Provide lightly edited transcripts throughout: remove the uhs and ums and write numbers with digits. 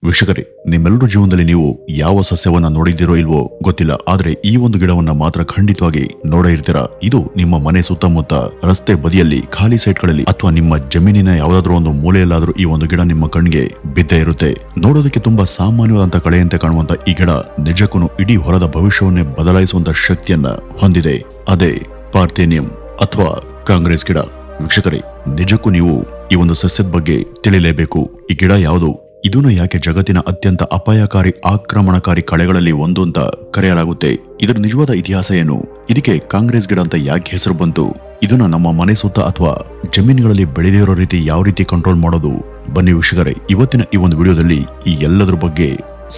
ವೀಕ್ಷಕರೇ, ನಿಮ್ಮೆಲ್ಲರ ಜೀವನದಲ್ಲಿ ನೀವು ಯಾವ ಸಸ್ಯವನ್ನ ನೋಡಿದ್ದೀರೋ ಇಲ್ವೋ ಗೊತ್ತಿಲ್ಲ, ಆದ್ರೆ ಈ ಒಂದು ಗಿಡವನ್ನ ಮಾತ್ರ ಖಂಡಿತವಾಗಿ ನೋಡೇ ಇರ್ತೀರಾ. ಇದು ನಿಮ್ಮ ಮನೆ ಸುತ್ತಮುತ್ತ, ರಸ್ತೆ ಬದಿಯಲ್ಲಿ, ಖಾಲಿ ಸೈಟ್ಗಳಲ್ಲಿ ಅಥವಾ ನಿಮ್ಮ ಜಮೀನಿನ ಯಾವುದಾದ್ರೂ ಒಂದು ಮೂಲೆಯಲ್ಲಾದ್ರೂ ಈ ಒಂದು ಗಿಡ ನಿಮ್ಮ ಕಣ್ಣಿಗೆ ಬಿದ್ದೇ ಇರುತ್ತೆ. ನೋಡೋದಕ್ಕೆ ತುಂಬಾ ಸಾಮಾನ್ಯವಾದಂತ ಕಳೆಯಂತೆ ಕಾಣುವಂತ ಈ ಗಿಡ ನಿಜಕ್ಕೂ ಇಡೀ ಹೊರದ ಭವಿಷ್ಯವನ್ನೇ ಬದಲಾಯಿಸುವಂತ ಶಕ್ತಿಯನ್ನ ಹೊಂದಿದೆ. ಅದೇ ಪಾರ್ಥೇನಿಯಂ ಅಥವಾ ಕಾಂಗ್ರೆಸ್ ಗಿಡ. ವೀಕ್ಷಕರೇ, ನಿಜಕ್ಕೂ ನೀವು ಈ ಒಂದು ಸಸ್ಯದ ಬಗ್ಗೆ ತಿಳಿಯಲೇಬೇಕು. ಈ ಗಿಡ ಯಾವುದು, ಇದನ್ನು ಯಾಕೆ ಜಗತ್ತಿನ ಅತ್ಯಂತ ಅಪಾಯಕಾರಿ ಆಕ್ರಮಣಕಾರಿ ಕಳೆಗಳಲ್ಲಿ ಒಂದು ಅಂತ ಕರೆಯಲಾಗುತ್ತೆ, ಇದರ ನಿಜವಾದ ಇತಿಹಾಸ ಏನು, ಇದಕ್ಕೆ ಕಾಂಗ್ರೆಸ್ ಗಿಡ ಅಂತ ಯಾಕೆ ಹೆಸರು ಬಂತು, ಇದನ್ನ ನಮ್ಮ ಮನೆ ಸುತ್ತ ಅಥವಾ ಜಮೀನುಗಳಲ್ಲಿ ಬೆಳೆದೇ ಇರೋ ರೀತಿ ಯಾವ ರೀತಿ ಕಂಟ್ರೋಲ್ ಮಾಡೋದು, ಬನ್ನಿ ವೀಕ್ಷಕರೇ, ಇವತ್ತಿನ ಈ ಒಂದು ವಿಡಿಯೋದಲ್ಲಿ ಈ ಎಲ್ಲದರ ಬಗ್ಗೆ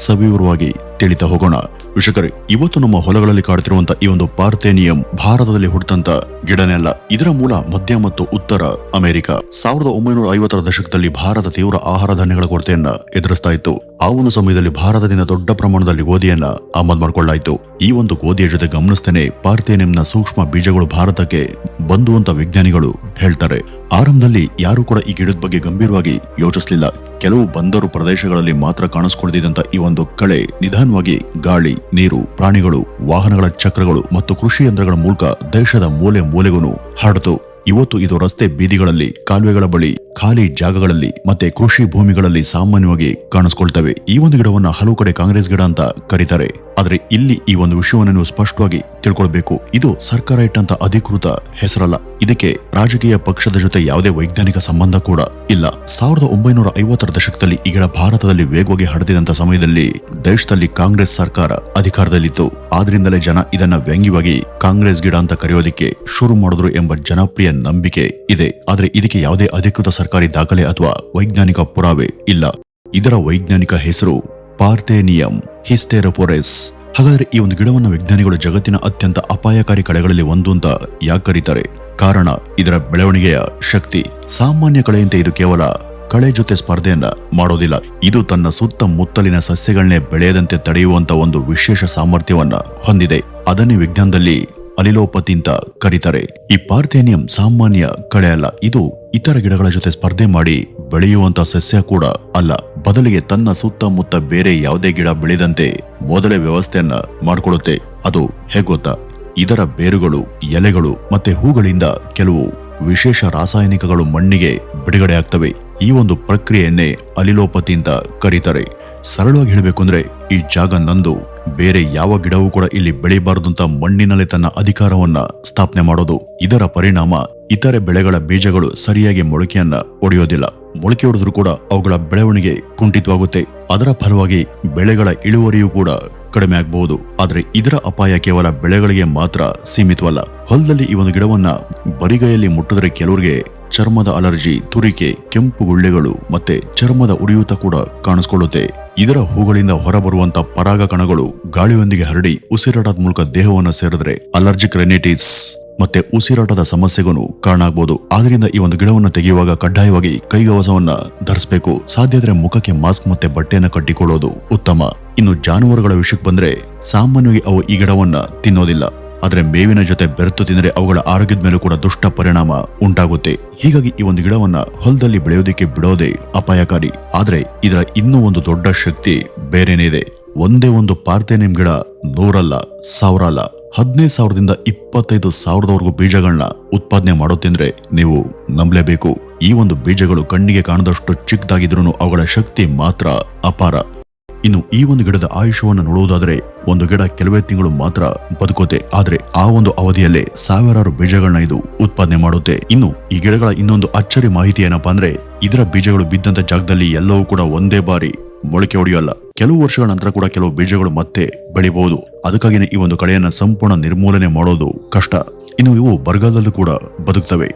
ಸವಿವರವಾಗಿ ತಿಳಿತಾ ಹೋಗೋಣ. ವೀಕ್ಷಕರೇ, ಇವತ್ತು ನಮ್ಮ ಹೊಲಗಳಲ್ಲಿ ಕಾಡ್ತಿರುವಂತ ಈ ಒಂದು ಪಾರ್ಥೇನಿಯಂ ಭಾರತದಲ್ಲಿ ಹುಟ್ಟಂತ ಗಿಡನೇ ಅಲ್ಲ. ಇದರ ಮೂಲ ಮಧ್ಯ ಮತ್ತು ಉತ್ತರ ಅಮೆರಿಕ. 1950ರ ದಶಕದಲ್ಲಿ ಭಾರತ ತೀವ್ರ ಆಹಾರ ಧಾನ್ಯಗಳ ಕೊರತೆಯನ್ನ ಎದುರಿಸ್ತಾ ಇತ್ತು. ಆ ಒಂದು ಸಮಯದಲ್ಲಿ ಭಾರತದಿಂದ ದೊಡ್ಡ ಪ್ರಮಾಣದಲ್ಲಿ ಗೋಧಿಯನ್ನ ಆಮದು ಮಾಡಿಕೊಳ್ಳಾಯಿತು. ಈ ಒಂದು ಗೋಧಿಯ ಜೊತೆ ಗಮನಿಸ್ತೇನೆ ಪಾರ್ಥೇನಿಯಂನ ಸೂಕ್ಷ್ಮ ಬೀಜಗಳು ಭಾರತಕ್ಕೆ ಬಂದು ಅಂತ ವಿಜ್ಞಾನಿಗಳು ಹೇಳ್ತಾರೆ. ಆರಂಭದಲ್ಲಿ ಯಾರು ಕೂಡ ಈ ಗಿಡದ ಬಗ್ಗೆ ಗಂಭೀರವಾಗಿ ಯೋಚಿಸಲಿಲ್ಲ. ಕೆಲವು ಬಂದರು ಪ್ರದೇಶಗಳಲ್ಲಿ ಮಾತ್ರ ಕಾಣಿಸ್ಕೊಳ್ದಿದ್ದಂತ ಈ ಒಂದು ಕಳೆ ನಿಧಾನವಾಗಿ ಗಾಳಿ, ನೀರು, ಪ್ರಾಣಿಗಳು, ವಾಹನಗಳ ಚಕ್ರಗಳು ಮತ್ತು ಕೃಷಿ ಯಂತ್ರಗಳ ಮೂಲಕ ದೇಶದ ಮೂಲೆ ಮೂಲೆಗೂ ಹರಡಿತು. ಇವತ್ತು ಇದು ರಸ್ತೆ ಬೀದಿಗಳಲ್ಲಿ, ಕಾಲುವೆಗಳ ಬಳಿ, ಖಾಲಿ ಜಾಗಗಳಲ್ಲಿ ಮತ್ತೆ ಕೃಷಿ ಭೂಮಿಗಳಲ್ಲಿ ಸಾಮಾನ್ಯವಾಗಿ ಕಾಣಿಸ್ಕೊಳ್ತವೆ. ಈ ಒಂದು ಗಿಡವನ್ನ ಹಲವು ಕಡೆ ಕಾಂಗ್ರೆಸ್ ಗಿಡ ಅಂತ ಕರೀತಾರೆ. ಆದ್ರೆ ಇಲ್ಲಿ ಈ ಒಂದು ವಿಷಯವನ್ನು ನೀವು ಸ್ಪಷ್ಟವಾಗಿ ತಿಳ್ಕೊಳ್ಬೇಕು. ಇದು ಸರ್ಕಾರ ಇಟ್ಟಂತ ಅಧಿಕೃತ ಹೆಸರಲ್ಲ. ಇದಕ್ಕೆ ರಾಜಕೀಯ ಪಕ್ಷದ ಜೊತೆ ಯಾವುದೇ ವೈಜ್ಞಾನಿಕ ಸಂಬಂಧ ಕೂಡ ಇಲ್ಲ. 1950ರ ದಶಕದಲ್ಲಿ ಈ ಗಿಡ ಭಾರತದಲ್ಲಿ ವೇಗವಾಗಿ ಹರಡಿದಂತ ಸಮಯದಲ್ಲಿ ದೇಶದಲ್ಲಿ ಕಾಂಗ್ರೆಸ್ ಸರ್ಕಾರ ಅಧಿಕಾರದಲ್ಲಿತ್ತು. ಆದ್ರಿಂದಲೇ ಜನ ಇದನ್ನ ವ್ಯಂಗ್ಯವಾಗಿ ಕಾಂಗ್ರೆಸ್ ಗಿಡ ಅಂತ ಕರೆಯೋದಿಕ್ಕೆ ಶುರು ಮಾಡಿದ್ರು ಎಂಬ ಜನಪ್ರಿಯ ನಂಬಿಕೆ ಇದೆ. ಆದ್ರೆ ಇದಕ್ಕೆ ಯಾವುದೇ ಅಧಿಕೃತ ಸರ್ಕಾರಿ ದಾಖಲೆ ಅಥವಾ ವೈಜ್ಞಾನಿಕ ಪುರಾವೆ ಇಲ್ಲ. ಇದರ ವೈಜ್ಞಾನಿಕ ಹೆಸರು ಪಾರ್ಥೇನಿಯಂ ಹಿಸ್ಟೆರೋಫೋರೆಸ್. ಹಾಗಾದ್ರೆ ಈ ಒಂದು ಗಿಡವನ್ನ ವಿಜ್ಞಾನಿಗಳು ಜಗತ್ತಿನ ಅತ್ಯಂತ ಅಪಾಯಕಾರಿ ಕಳೆಗಳಲ್ಲಿ ಒಂದು ಅಂತ ಯಾಕೆ ಕರೀತಾರೆ? ಕಾರಣ ಇದರ ಬೆಳವಣಿಗೆಯ ಶಕ್ತಿ. ಸಾಮಾನ್ಯ ಕಳೆಯಂತೆ ಇದು ಕೇವಲ ಕಳೆ ಜೊತೆ ಸ್ಪರ್ಧೆಯನ್ನ ಮಾಡೋದಿಲ್ಲ. ಇದು ತನ್ನ ಸುತ್ತಮುತ್ತಲಿನ ಸಸ್ಯಗಳನ್ನೇ ಬೆಳೆಯದಂತೆ ತಡೆಯುವಂತ ಒಂದು ವಿಶೇಷ ಸಾಮರ್ಥ್ಯವನ್ನ ಹೊಂದಿದೆ. ಅದನ್ನೇ ವಿಜ್ಞಾನದಲ್ಲಿ ಅಲಿಲೋಪತಿ ಅಂತ ಕರೀತಾರೆ. ಈ ಪಾರ್ಥೇನಿಯಂ ಸಾಮಾನ್ಯ ಕಳೆ ಅಲ್ಲ. ಇದು ಇತರ ಗಿಡಗಳ ಜೊತೆ ಸ್ಪರ್ಧೆ ಮಾಡಿ ಬೆಳೆಯುವಂತ ಸಸ್ಯ ಕೂಡ ಅಲ್ಲ. ಬದಲಿಗೆ ತನ್ನ ಸುತ್ತಮುತ್ತ ಬೇರೆ ಯಾವುದೇ ಗಿಡ ಬೆಳೆದಂತೆ ಮೊದಲೇ ವ್ಯವಸ್ಥೆಯನ್ನ ಮಾಡಿಕೊಳ್ಳುತ್ತೆ. ಅದು ಹೇಗೆ ಗೊತ್ತಾ? ಇದರ ಬೇರುಗಳು, ಎಲೆಗಳು ಮತ್ತೆ ಹೂಗಳಿಂದ ಕೆಲವು ವಿಶೇಷ ರಾಸಾಯನಿಕಗಳು ಮಣ್ಣಿಗೆ ಬಿಡುಗಡೆ ಆಗ್ತವೆ. ಈ ಒಂದು ಪ್ರಕ್ರಿಯೆಯನ್ನೇ ಅಲಿಲೋಪತಿ ಅಂತ ಕರೀತಾರೆ. ಸರಳವಾಗಿ ಹೇಳಬೇಕು ಅಂದ್ರೆ ಈ ಜಾಗ ನಂದು, ಬೇರೆ ಯಾವ ಗಿಡವೂ ಕೂಡ ಇಲ್ಲಿ ಬೆಳೆಯಬಾರದು ಅಂತ ಮಣ್ಣಿನಲ್ಲೇ ತನ್ನ ಅಧಿಕಾರವನ್ನ ಸ್ಥಾಪನೆ ಮಾಡೋದು. ಇದರ ಪರಿಣಾಮ ಇತರೆ ಬೆಳೆಗಳ ಬೀಜಗಳು ಸರಿಯಾಗಿ ಮೊಳಕೆಯನ್ನ ಒಡೆಯೋದಿಲ್ಲ. ಮೊಳಕೆ ಹೊಡೆದ್ರೂ ಕೂಡ ಅವುಗಳ ಬೆಳವಣಿಗೆ ಕುಂಠಿತವಾಗುತ್ತೆ. ಅದರ ಫಲವಾಗಿ ಬೆಳೆಗಳ ಇಳುವರಿಯೂ ಕೂಡ ಕಡಿಮೆ ಆಗಬಹುದು. ಆದ್ರೆ ಇದರ ಅಪಾಯ ಕೇವಲ ಬೆಳೆಗಳಿಗೆ ಮಾತ್ರ ಸೀಮಿತವಲ್ಲ. ಹೊಲದಲ್ಲಿ ಈ ಒಂದು ಗಿಡವನ್ನ ಬರಿಗೈಯಲ್ಲಿ ಮುಟ್ಟಿದ್ರೆ ಕೆಲವರಿಗೆ ಚರ್ಮದ ಅಲರ್ಜಿ, ತುರಿಕೆ, ಕೆಂಪು ಗುಳ್ಳೆಗಳು ಮತ್ತೆ ಚರ್ಮದ ಉರಿಯೂತ ಕೂಡ ಕಾಣಿಸ್ಕೊಳ್ಳುತ್ತೆ. ಇದರ ಹೂಗಳಿಂದ ಹೊರಬರುವಂತ ಪರಾಗ ಕಣಗಳು ಗಾಳಿಯೊಂದಿಗೆ ಹರಡಿ ಉಸಿರಾಟದ ಮೂಲಕ ದೇಹವನ್ನು ಸೇರಿದ್ರೆ ಅಲರ್ಜಿಕ್ ರೈನೈಟಿಸ್ ಮತ್ತೆ ಉಸಿರಾಟದ ಸಮಸ್ಯೆಗೂ ಕಾರಣ ಆಗ್ಬೋದು. ಆದ್ರಿಂದ ಈ ಒಂದು ಗಿಡವನ್ನು ತೆಗೆಯುವಾಗ ಕಡ್ಡಾಯವಾಗಿ ಕೈಗವಸವನ್ನ ಧರಿಸಬೇಕು. ಸಾಧ್ಯ ಇದ್ರೆ ಮುಖಕ್ಕೆ ಮಾಸ್ಕ್ ಮತ್ತೆ ಬಟ್ಟೆಯನ್ನ ಕಟ್ಟಿಕೊಳ್ಳೋದು ಉತ್ತಮ. ಇನ್ನು ಜಾನುವಾರುಗಳ ವಿಷಯಕ್ಕೆ ಬಂದ್ರೆ ಸಾಮಾನ್ಯವಾಗಿ ಅವು ಈ ಗಿಡವನ್ನ ತಿನ್ನೋದಿಲ್ಲ. ಆದ್ರೆ ಮೇವಿನ ಜೊತೆ ಬೆರೆತು ತಿಂದರೆ ಅವುಗಳ ಆರೋಗ್ಯದ ಮೇಲೂ ಕೂಡ ದುಷ್ಟ ಪರಿಣಾಮ ಉಂಟಾಗುತ್ತೆ. ಹೀಗಾಗಿ ಈ ಒಂದು ಗಿಡವನ್ನ ಹೊಲದಲ್ಲಿ ಬೆಳೆಯೋದಿಕ್ಕೆ ಬಿಡೋದೇ ಅಪಾಯಕಾರಿ. ಆದ್ರೆ ಇದರ ಇನ್ನೂ ಒಂದು ದೊಡ್ಡ ಶಕ್ತಿ ಬೇರೆನೇ ಇದೆ. ಒಂದೇ ಒಂದು ಪಾರ್ಥೇನಿಯಂ ಗಿಡ 100 ಅಲ್ಲ, 1000 ಅಲ್ಲ, 15,000ದಿಂದ 25,000ದವರೆಗೂ ಬೀಜಗಳನ್ನ ಉತ್ಪಾದನೆ ಮಾಡೋದಂದ್ರೆ ನೀವು ನಂಬಲೇಬೇಕು. ಈ ಒಂದು ಬೀಜಗಳು ಕಣ್ಣಿಗೆ ಕಾಣದಷ್ಟು ಚಿಕ್ಕದಾಗಿದ್ರೂ ಅವುಗಳ ಶಕ್ತಿ ಮಾತ್ರ ಅಪಾರ. ಇನ್ನು ಈ ಒಂದು ಗಿಡದ ಆಯುಷ್ಯವನ್ನು ನೋಡುವುದಾದ್ರೆ ಒಂದು ಗಿಡ ಕೆಲವೇ ತಿಂಗಳು ಮಾತ್ರ ಬದುಕುತ್ತೆ. ಆದ್ರೆ ಆ ಒಂದು ಅವಧಿಯಲ್ಲೇ ಸಾವಿರಾರು ಬೀಜಗಳನ್ನ ಇದು ಉತ್ಪಾದನೆ ಮಾಡುತ್ತೆ. ಇನ್ನು ಈ ಗಿಡಗಳ ಇನ್ನೊಂದು ಅಚ್ಚರಿ ಮಾಹಿತಿ ಏನಪ್ಪಾ ಅಂದ್ರೆ ಇದರ ಬೀಜಗಳು ಬಿದ್ದಂತ ಜಾಗದಲ್ಲಿ ಎಲ್ಲವೂ ಕೂಡ ಒಂದೇ ಬಾರಿ ಮೊಳಕೆ ಹೊಡೆಯಲ್ಲ. ಕೆಲವು ವರ್ಷಗಳ ನಂತರ ಕೂಡ ಕೆಲವು ಬೀಜಗಳು ಮತ್ತೆ ಬೆಳಿಬಹುದು. ಅದಕ್ಕಾಗಿನೇ ಈ ಒಂದು ಕಳೆಯನ್ನ ಸಂಪೂರ್ಣ ನಿರ್ಮೂಲನೆ ಮಾಡೋದು ಕಷ್ಟ. ಇನ್ನು ಇವು ಬರಗಾಲದಲ್ಲೂ ಕೂಡ ಬದುಕ್ತವೆ.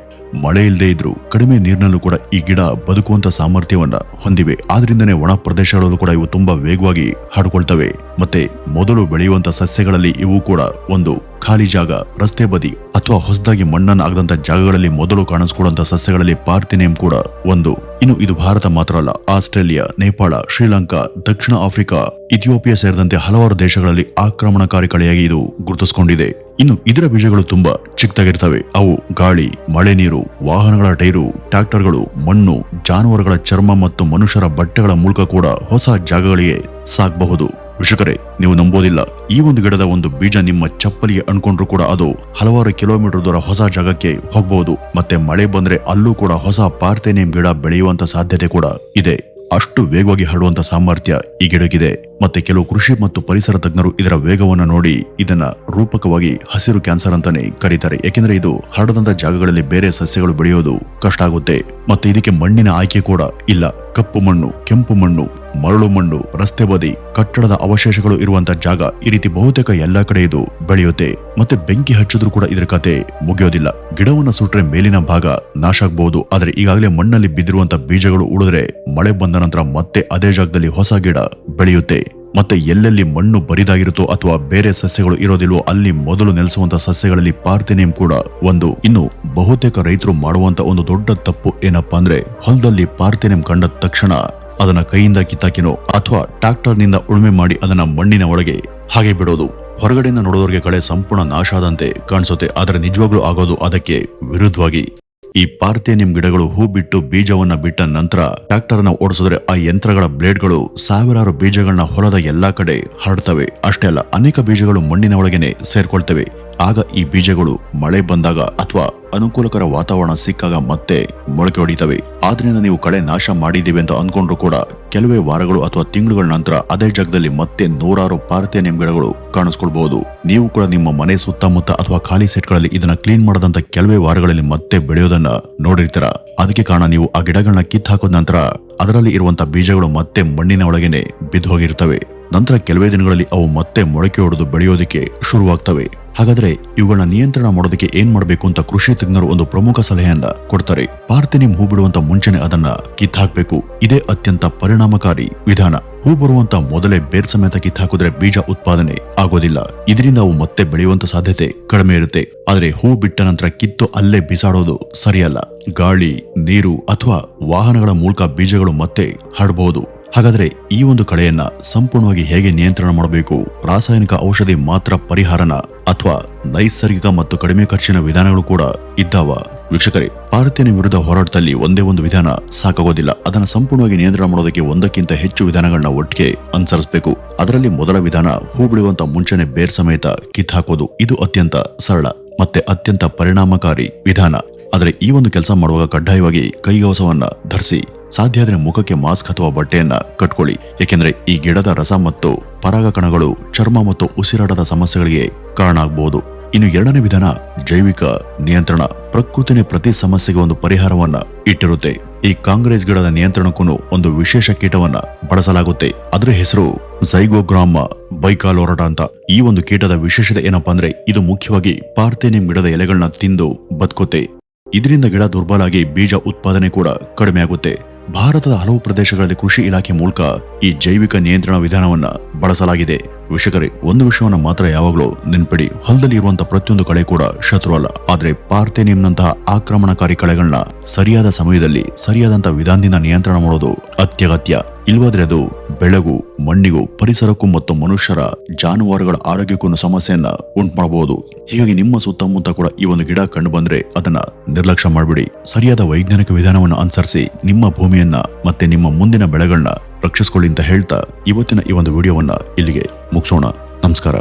ಮಳೆ ಇಲ್ಲದೆ ಇದ್ರು ಕಡಿಮೆ ನೀರಿನಲ್ಲೂ ಕೂಡ ಈ ಗಿಡ ಬದುಕುವಂತ ಸಾಮರ್ಥ್ಯವನ್ನ ಹೊಂದಿವೆ. ಆದ್ರಿಂದನೇ ಒಣ ಪ್ರದೇಶಗಳಲ್ಲೂ ಕೂಡ ಇವು ತುಂಬಾ ವೇಗವಾಗಿ ಹರಡ್ಕೊಳ್ತವೆ. ಮತ್ತೆ ಮೊದಲು ಬೆಳೆಯುವಂತ ಸಸ್ಯಗಳಲ್ಲಿ ಇವು ಕೂಡ ಒಂದು. ಖಾಲಿ ಜಾಗ, ರಸ್ತೆ ಬದಿ ಅಥವಾ ಹೊಸದಾಗಿ ಮಣ್ಣನ್ನು ಆಗದಂತ ಜಾಗಗಳಲ್ಲಿ ಮೊದಲು ಕಾಣಿಸ್ಕೊಳ್ಳುವಂತ ಸಸ್ಯಗಳಲ್ಲಿ ಪಾರ್ಥೇನಿಯಂ ಕೂಡ ಒಂದು. ಇನ್ನು ಇದು ಭಾರತ ಮಾತ್ರ ಅಲ್ಲ, ಆಸ್ಟ್ರೇಲಿಯಾ, ನೇಪಾಳ, ಶ್ರೀಲಂಕಾ, ದಕ್ಷಿಣ ಆಫ್ರಿಕಾ, ಇಥಿಯೋಪಿಯಾ ಸೇರಿದಂತೆ ಹಲವಾರು ದೇಶಗಳಲ್ಲಿ ಆಕ್ರಮಣಕಾರಿ ಕಳೆಯಾಗಿ ಇದು ಗುರುತಿಸಿಕೊಂಡಿದೆ. ಇನ್ನು ಇದರ ಬೀಜಗಳು ತುಂಬಾ ಚಿಕ್ಕದಾಗಿರ್ತವೆ. ಅವು ಗಾಳಿ, ಮಳೆ ನೀರು, ವಾಹನಗಳ ಟೈರು, ಟ್ರಾಕ್ಟರ್ಗಳು, ಮಣ್ಣು, ಜಾನುವಾರುಗಳ ಚರ್ಮ ಮತ್ತು ಮನುಷ್ಯರ ಬಟ್ಟೆಗಳ ಮೂಲಕ ಕೂಡ ಹೊಸ ಜಾಗಗಳಿಗೆ ಸಾಗಬಹುದು. ವೀಕ್ಷಕರೇ, ನೀವು ನಂಬೋದಿಲ್ಲ, ಈ ಒಂದು ಗಿಡದ ಒಂದು ಬೀಜ ನಿಮ್ಮ ಚಪ್ಪಲಿಗೆ ಅನ್ಕೊಂಡ್ರು ಕೂಡ ಅದು ಹಲವಾರು ಕಿಲೋಮೀಟರ್ ದೂರ ಹೊಸ ಜಾಗಕ್ಕೆ ಹೋಗಬಹುದು. ಮತ್ತೆ ಮಳೆ ಬಂದ್ರೆ ಅಲ್ಲೂ ಕೂಡ ಹೊಸ ಪಾರ್ಥೇನಿಯಂ ಗಿಡ ಬೆಳೆಯುವಂತ ಸಾಧ್ಯತೆ ಕೂಡ ಇದೆ. ಅಷ್ಟು ವೇಗವಾಗಿ ಹರಡುವಂತ ಸಾಮರ್ಥ್ಯ ಈ ಗಿಡಕ್ಕಿದೆ. ಮತ್ತೆ ಕೆಲವು ಕೃಷಿ ಮತ್ತು ಪರಿಸರ ತಜ್ಞರು ಇದರ ವೇಗವನ್ನು ನೋಡಿ ಇದನ್ನ ರೂಪಕವಾಗಿ ಹಸಿರು ಕ್ಯಾನ್ಸರ್ ಅಂತಾನೆ ಕರೀತಾರೆ. ಯಾಕೆಂದ್ರೆ ಇದು ಹರಡದಂತ ಜಾಗಗಳಲ್ಲಿ ಬೇರೆ ಸಸ್ಯಗಳು ಬೆಳೆಯೋದು ಕಷ್ಟ ಆಗುತ್ತೆ. ಮತ್ತೆ ಇದಕ್ಕೆ ಮಣ್ಣಿನ ಆಯ್ಕೆ ಕೂಡ ಇಲ್ಲ. ಕಪ್ಪು ಮಣ್ಣು, ಕೆಂಪು ಮಣ್ಣು, ಮರಳು ಮಣ್ಣು, ರಸ್ತೆ ಬದಿ, ಕಟ್ಟಡದ ಅವಶೇಷಗಳು ಇರುವಂತ ಜಾಗ, ಈ ರೀತಿ ಬಹುತೇಕ ಎಲ್ಲಾ ಕಡೆ ಇದು ಬೆಳೆಯುತ್ತೆ. ಮತ್ತೆ ಬೆಂಕಿ ಹಚ್ಚಿದ್ರು ಕೂಡ ಇದರ ಕತೆ ಮುಗಿಯೋದಿಲ್ಲ. ಗಿಡವನ್ನ ಸುಟ್ರೆ ಮೇಲಿನ ಭಾಗ ನಾಶ ಆಗಬಹುದು, ಆದ್ರೆ ಈಗಾಗಲೇ ಮಣ್ಣಲ್ಲಿ ಬಿದ್ದಿರುವಂತ ಬೀಜಗಳು ಉಳಿದ್ರೆ ಮಳೆ ಬಂದ ನಂತರ ಮತ್ತೆ ಅದೇ ಜಾಗದಲ್ಲಿ ಹೊಸ ಗಿಡ ಬೆಳೆಯುತ್ತೆ. ಮತ್ತೆ ಎಲ್ಲೆಲ್ಲಿ ಮಣ್ಣು ಬರಿದಾಗಿರುತ್ತೋ ಅಥವಾ ಬೇರೆ ಸಸ್ಯಗಳು ಇರೋದಿಲ್ವೋ ಅಲ್ಲಿ ಮೊದಲು ನೆಲೆಸುವಂತ ಸಸ್ಯಗಳಲ್ಲಿ ಪಾರ್ಥೇನಿಯಂ ಕೂಡ ಒಂದು. ಇನ್ನು ಬಹುತೇಕ ರೈತರು ಮಾಡುವಂತ ಒಂದು ದೊಡ್ಡ ತಪ್ಪು ಏನಪ್ಪಾ ಅಂದ್ರೆ, ಹೊಲದಲ್ಲಿ ಪಾರ್ಥೇನಿಯಂ ಕಂಡ ತಕ್ಷಣ ಅದನ್ನ ಕೈಯಿಂದ ಕಿತ್ತಾಕಿನೋ ಅಥವಾ ಟ್ರಾಕ್ಟರ್ ನಿಂದ ಉಳುಮೆ ಮಾಡಿ ಅದನ್ನ ಮಣ್ಣಿನ ಒಳಗೆ ಹಾಗೆ ಬಿಡೋದು. ಹೊರಗಡೆಯಿಂದ ನೋಡೋದಕ್ಕೆ ಕಳೆ ಸಂಪೂರ್ಣ ನಾಶ ಆದಂತೆ ಕಾಣಿಸುತ್ತೆ, ಆದರೆ ನಿಜವಾಗ್ಲೂ ಆಗೋದು ಅದಕ್ಕೆ ವಿರುದ್ಧವಾಗಿ. ಈ ಪಾರ್ಥೇನಿಯಂ ಗಿಡಗಳು ಹೂ ಬಿಟ್ಟು ಬೀಜವನ್ನ ಬಿಟ್ಟ ನಂತರ ಟ್ರಾಕ್ಟರ್ ಅನ್ನ ಓಡಿಸಿದ್ರೆ ಆ ಯಂತ್ರಗಳ ಬ್ಲೇಡ್ಗಳು ಸಾವಿರಾರು ಬೀಜಗಳನ್ನ ಹೊಲದ ಎಲ್ಲಾ ಕಡೆ ಹರಡ್ತವೆ. ಅಷ್ಟೇ ಅಲ್ಲ, ಅನೇಕ ಬೀಜಗಳು ಮಣ್ಣಿನ ಒಳಗೇನೆ ಸೇರ್ಕೊಳ್ತವೆ. ಆಗ ಈ ಬೀಜಗಳು ಮಳೆ ಬಂದಾಗ ಅಥವಾ ಅನುಕೂಲಕರ ವಾತಾವರಣ ಸಿಕ್ಕಾಗ ಮತ್ತೆ ಮೊಳಕೆ ಹೊಡಿತವೆ. ಆದ್ರಿಂದ ನೀವು ಕಳೆ ನಾಶ ಮಾಡಿದೀವಿ ಅಂತ ಅನ್ಕೊಂಡ್ರು ಕೂಡ ಕೆಲವೇ ವಾರಗಳು ಅಥವಾ ತಿಂಗಳುಗಳ ನಂತರ ಅದೇ ಜಾಗದಲ್ಲಿ ಮತ್ತೆ ನೂರಾರು ಪಾರ್ಥೇನಿಯಂ ಗಿಡಗಳು ಕಾಣಿಸ್ಕೊಳ್ಬಹುದು. ನೀವು ಕೂಡ ನಿಮ್ಮ ಮನೆ ಸುತ್ತಮುತ್ತ ಅಥವಾ ಖಾಲಿ ಸೆಟ್ಗಳಲ್ಲಿ ಇದನ್ನ ಕ್ಲೀನ್ ಮಾಡದಂತ ಕೆಲವೇ ವಾರಗಳಲ್ಲಿ ಮತ್ತೆ ಬೆಳೆಯೋದನ್ನ ನೋಡಿರ್ತೀರ. ಅದಕ್ಕೆ ಕಾರಣ ನೀವು ಆ ಗಿಡಗಳನ್ನ ಕಿತ್ತು ಹಾಕೋದ ನಂತರ ಅದರಲ್ಲಿ ಇರುವಂತ ಬೀಜಗಳು ಮತ್ತೆ ಮಣ್ಣಿನ ಒಳಗೇನೆ ಬಿದ್ದು ಹೋಗಿರ್ತವೆ. ನಂತರ ಕೆಲವೇ ದಿನಗಳಲ್ಲಿ ಅವು ಮತ್ತೆ ಮೊಳಕೆ ಹೊಡೆದು ಬೆಳೆಯೋದಕ್ಕೆ ಶುರುವಾಗ್ತವೆ. ಹಾಗಾದ್ರೆ ಇವುಗಳನ್ನ ನಿಯಂತ್ರಣ ಮಾಡೋದಕ್ಕೆ ಏನ್ ಮಾಡಬೇಕು ಅಂತ ಕೃಷಿ ತಜ್ಞರು ಒಂದು ಪ್ರಮುಖ ಸಲಹೆಯನ್ನ ಕೊಡ್ತಾರೆ. ಪಾರ್ಥೇನಿಯಂ ಹೂ ಬಿಡುವಂತ ಮುಂಚೆನೆ ಅದನ್ನ ಕಿತ್ತಾಕ್ಬೇಕು. ಇದೇ ಅತ್ಯಂತ ಪರಿಣಾಮಕಾರಿ ವಿಧಾನ. ಹೂ ಬರುವಂತ ಮೊದಲೇ ಬೇರ್ ಸಮೇತ ಕಿತ್ತಾಕಿದ್ರೆ ಬೀಜ ಉತ್ಪಾದನೆ ಆಗೋದಿಲ್ಲ. ಇದರಿಂದ ಅವು ಮತ್ತೆ ಬೆಳೆಯುವಂತ ಸಾಧ್ಯತೆ ಕಡಿಮೆ ಇರುತ್ತೆ. ಆದ್ರೆ ಹೂ ಬಿಟ್ಟ ನಂತರ ಕಿತ್ತು ಅಲ್ಲೇ ಬಿಸಾಡೋದು ಸರಿಯಲ್ಲ. ಗಾಳಿ, ನೀರು ಅಥವಾ ವಾಹನಗಳ ಮೂಲಕ ಬೀಜಗಳು ಮತ್ತೆ ಹರಡಬಹುದು. ಹಾಗಾದ್ರೆ ಈ ಒಂದು ಕಳೆಯನ್ನ ಸಂಪೂರ್ಣವಾಗಿ ಹೇಗೆ ನಿಯಂತ್ರಣ ಮಾಡಬೇಕು? ರಾಸಾಯನಿಕ ಔಷಧಿ ಮಾತ್ರ ಪರಿಹಾರನ ಅಥವಾ ನೈಸರ್ಗಿಕ ಮತ್ತು ಕಡಿಮೆ ಖರ್ಚಿನ ವಿಧಾನಗಳು ಕೂಡ ಇದ್ದಾವ? ವೀಕ್ಷಕರೇ, ಪಾರ್ಥೇನಿಯಂ ವಿರುದ್ಧ ಹೋರಾಟದಲ್ಲಿ ಒಂದೇ ಒಂದು ವಿಧಾನ ಸಾಕಾಗೋದಿಲ್ಲ. ಅದನ್ನ ಸಂಪೂರ್ಣವಾಗಿ ನಿಯಂತ್ರಣ ಮಾಡೋದಕ್ಕೆ ಒಂದಕ್ಕಿಂತ ಹೆಚ್ಚು ವಿಧಾನಗಳನ್ನ ಒಟ್ಟಿಗೆ ಅನುಸರಿಸಬೇಕು. ಅದರಲ್ಲಿ ಮೊದಲ ವಿಧಾನ ಹೂ ಬಿಡುವಂತ ಮುಂಚೆನೆ ಬೇರ್ ಸಮೇತ ಕಿತ್ತಾಕೋದು. ಇದು ಅತ್ಯಂತ ಸರಳ ಮತ್ತೆ ಅತ್ಯಂತ ಪರಿಣಾಮಕಾರಿ ವಿಧಾನ. ಆದ್ರೆ ಈ ಒಂದು ಕೆಲಸ ಮಾಡುವಾಗ ಕಡ್ಡಾಯವಾಗಿ ಕೈಗವಸವನ್ನ ಧರಿಸಿ. ಸಾಧ್ಯ ಆದ್ರೆ ಮುಖಕ್ಕೆ ಮಾಸ್ಕ್ ಅಥವಾ ಬಟ್ಟೆಯನ್ನ ಕಟ್ಕೊಳ್ಳಿ. ಏಕೆಂದ್ರೆ ಈ ಗಿಡದ ರಸ ಮತ್ತು ಪರಾಗ ಕಣಗಳು ಚರ್ಮ ಮತ್ತು ಉಸಿರಾಟದ ಸಮಸ್ಯೆಗಳಿಗೆ ಕಾರಣ ಆಗಬಹುದು. ಇನ್ನು ಎರಡನೇ ವಿಧಾನ ಜೈವಿಕ ನಿಯಂತ್ರಣ. ಪ್ರಕೃತಿನೇ ಪ್ರತಿ ಸಮಸ್ಯೆಗೆ ಒಂದು ಪರಿಹಾರವನ್ನ ಇಟ್ಟಿರುತ್ತೆ. ಈ ಕಾಂಗ್ರೆಸ್ ಗಿಡದ ನಿಯಂತ್ರಣಕ್ಕೂ ಒಂದು ವಿಶೇಷ ಕೀಟವನ್ನ ಬಳಸಲಾಗುತ್ತೆ. ಅದರ ಹೆಸರು ಝೈಗೋಗ್ರಾಮ ಬೈಕಾಲೋರಟ ಅಂತ. ಈ ಒಂದು ಕೀಟದ ವಿಶೇಷತೆ ಏನಪ್ಪಾ ಅಂದ್ರೆ, ಇದು ಮುಖ್ಯವಾಗಿ ಪಾರ್ಥೇನಿಯಂ ಗಿಡದ ಎಲೆಗಳನ್ನ ತಿಂದು ಬದುಕುತ್ತೆ. ಇದರಿಂದ ಗಿಡ ದುರ್ಬಲಾಗಿ ಬೀಜ ಉತ್ಪಾದನೆ ಕೂಡ ಕಡಿಮೆ ಆಗುತ್ತೆ. ಭಾರತದ ಹಲವು ಪ್ರದೇಶಗಳಲ್ಲಿ ಕೃಷಿ ಇಲಾಖೆ ಮೂಲಕ ಈ ಜೈವಿಕ ನಿಯಂತ್ರಣ ವಿಧಾನವನ್ನ ಬಳಸಲಾಗಿದೆ. ವೀಕ್ಷಕರೇ, ಒಂದು ವಿಷಯವನ್ನ ಮಾತ್ರ ಯಾವಾಗಲೂ ನೆನ್ಪಿಡಿ, ಹೊಲದಲ್ಲಿ ಇರುವಂತಹ ಪ್ರತಿಯೊಂದು ಕಳೆ ಕೂಡ ಶತ್ರು ಅಲ್ಲ. ಆದ್ರೆ ಪಾರ್ಥೇನಿಯಂನಂತಹ ಆಕ್ರಮಣಕಾರಿ ಕಳೆಗಳನ್ನ ಸರಿಯಾದ ಸಮಯದಲ್ಲಿ ಸರಿಯಾದಂತಹ ವಿಧಾನದಿಂದ ನಿಯಂತ್ರಣ ಮಾಡೋದು ಅತ್ಯಗತ್ಯ. ಇಲ್ವಾದ್ರೆ ಅದು ಬೆಳೆಗೂ, ಮಣ್ಣಿಗೂ, ಪರಿಸರಕ್ಕೂ ಮತ್ತು ಮನುಷ್ಯರ, ಜಾನುವಾರುಗಳ ಆರೋಗ್ಯಕ್ಕೂ ಸಮಸ್ಯೆಯನ್ನ ಉಂಟು ಮಾಡಬಹುದು. ಹೀಗಾಗಿ ನಿಮ್ಮ ಸುತ್ತಮುತ್ತ ಕೂಡ ಈ ಒಂದು ಗಿಡ ಕಂಡು ಬಂದ್ರೆ ಅದನ್ನ ನಿರ್ಲಕ್ಷ್ಯ ಮಾಡಬೇಡಿ. ಸರಿಯಾದ ವೈಜ್ಞಾನಿಕ ವಿಧಾನವನ್ನು ಅನುಸರಿಸಿ ನಿಮ್ಮ ಭೂಮಿಯನ್ನ ಮತ್ತೆ ನಿಮ್ಮ ಮುಂದಿನ ಬೆಳೆಗಳನ್ನ ರಕ್ಷಿಸಿಕೊಳ್ಳಿ ಅಂತ ಹೇಳ್ತಾ ಇವತ್ತಿನ ಈ ಒಂದು ವಿಡಿಯೋವನ್ನ ಇಲ್ಲಿಗೆ ಮುಗಿಸೋಣ. ನಮಸ್ಕಾರ.